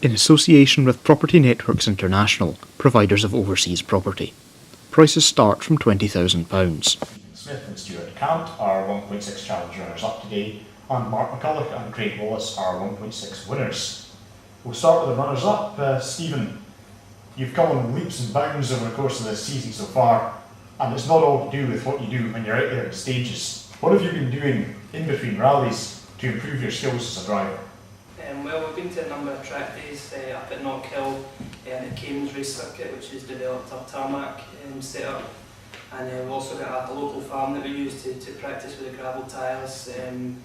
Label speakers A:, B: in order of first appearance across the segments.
A: in association with Property Networks International, providers of overseas property. Prices start from £20,000.
B: Smith and Stuart Cant are 1.6 challenge runners up today, and Mark McCulloch and Craig Wallace are 1.6 winners. We'll start with the runners up. Stephen, you've come on leaps and bounds over the course of this season so far, and it's not all to do with what you do when you're out there in stages. What have you been doing in between rallies to improve your skills as a driver?
C: Well, we've been to a number of track days up at Knockhill and at Cairns Race Circuit, which has developed a tarmac setup, and we've also got a local farm that we use to practice with the gravel tyres and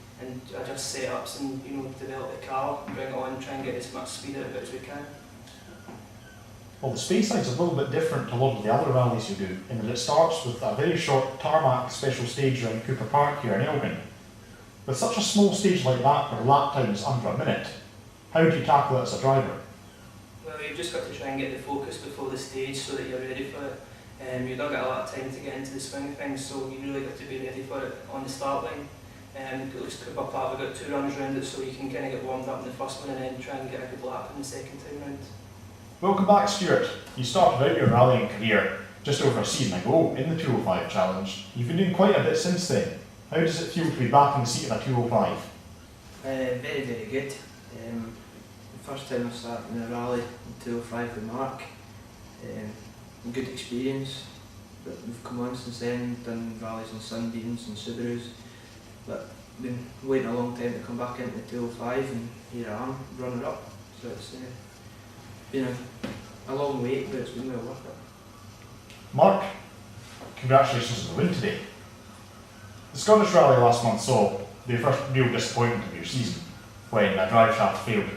C: adjust setups and develop the car, bring it on, try and get as much speed out of it as we can.
B: Well, the Speyside's a little bit different to a lot of the other rallies you do, in that it starts with a very short tarmac special stage around Cooper Park here in Elgin. With such a small stage like that where lap time is under a minute, how do you tackle it as a driver?
C: Well, you've just got to try and get the focus before the stage so that you're ready for it. You've not got a lot of time to get into the swing of things, so you really got to be ready for it on the start line. At least Cooper Park, we've got 2 runs around it, so you can kind of get warmed up in the first one and then try and get a good lap in the second time round.
B: Welcome back, Stuart. You started out your rallying career just over a season ago in the 205 Challenge. You've been doing quite a bit since then. How does it feel to be back in the seat of a 205?
D: Very, very good. The first time I started in a rally in 205 with Mark, good experience. But we've come on since then, done rallies on Sunbeams and Subarus, but been waiting a long time to come back into the 205, and here I am, runner up. So it's been a long wait, but it's been well worth it.
B: Mark, congratulations on the win today. The Scottish Rally last month saw the first real disappointment of your season when a drive shaft failed,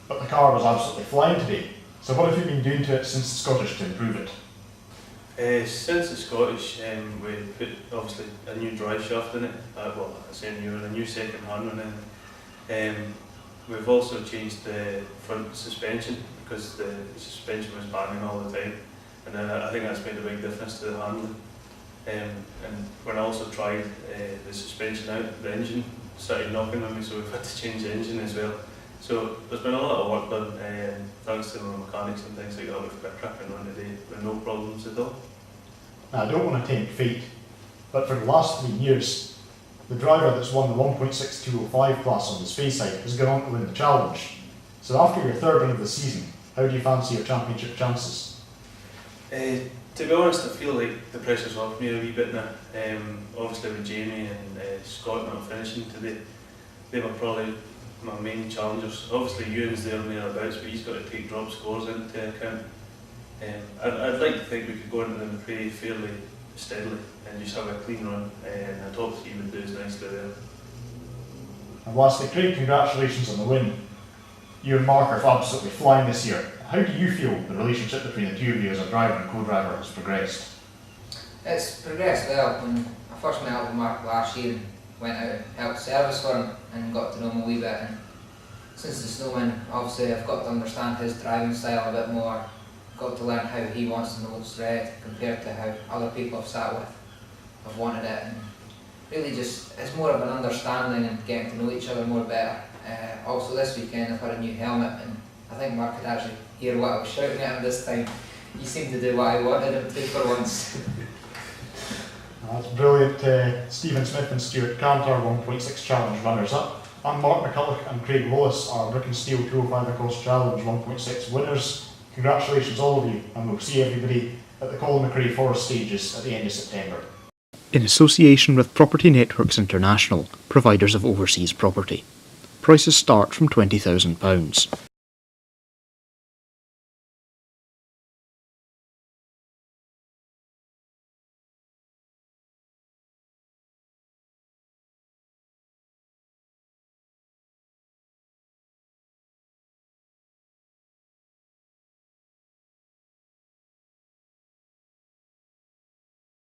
B: but the car was absolutely flying today. So what have you been doing to it since the Scottish to improve it?
E: Since the Scottish, we put obviously a new drive shaft in it. Well, I say new, a new second hand one in it. We've also changed the front suspension because the suspension was banging all the time, and then I think that's made a big difference to the handling. And when I also tried the suspension out, the engine started knocking on me, so we've had to change the engine as well. So there's been a lot of work done, thanks to the mechanics and things like that. We've got a cracking run today with no problems at all.
B: Now, I don't want to tempt fate, but for the last 3 years, the driver that's won the 1.6 205 class on the Speyside has gone on to win the challenge. So after your 3rd win of the season, how do you fancy your championship chances?
E: To be honest, I feel like the pressure's off me a wee bit now. Obviously with Jamie and Scott not finishing today, they were probably my main challengers. Obviously Ewan's there and thereabouts, but he's got to take drop scores into account. I'd like to think we could go into the McRae fairly steadily and just have a clean run, and I thought he would do as nicely there.
B: And lastly, Craig, congratulations on the win. You and Mark are absolutely flying this year. How do you feel the relationship between the two of you as a driver and co-driver has progressed?
F: It's progressed well. When I first met up with Mark last year and went out and helped service for him and got to know him a wee bit, and since the snowman, obviously I've got to understand his driving style a bit more, got to learn how he wants the nose read compared to how other people I've sat with have wanted it, and really just it's more of an understanding and getting to know each other more better. Also this weekend I've had a new helmet, and I think Mark could actually hear what I was shouting at him this time. He seemed to do what I wanted him to for once.
B: That's brilliant. Stephen Smith and Stuart Cant are 1.6 challenge runners up, and Mark McCulloch and Craig Wallace are Brick and Steel 205 Ecosse Challenge 1.6 winners. Congratulations all of you, and we'll see everybody at the Colin McRae Forest stages at the end of September.
A: In association with Property Networks International, providers of overseas property. Prices start from £20,000.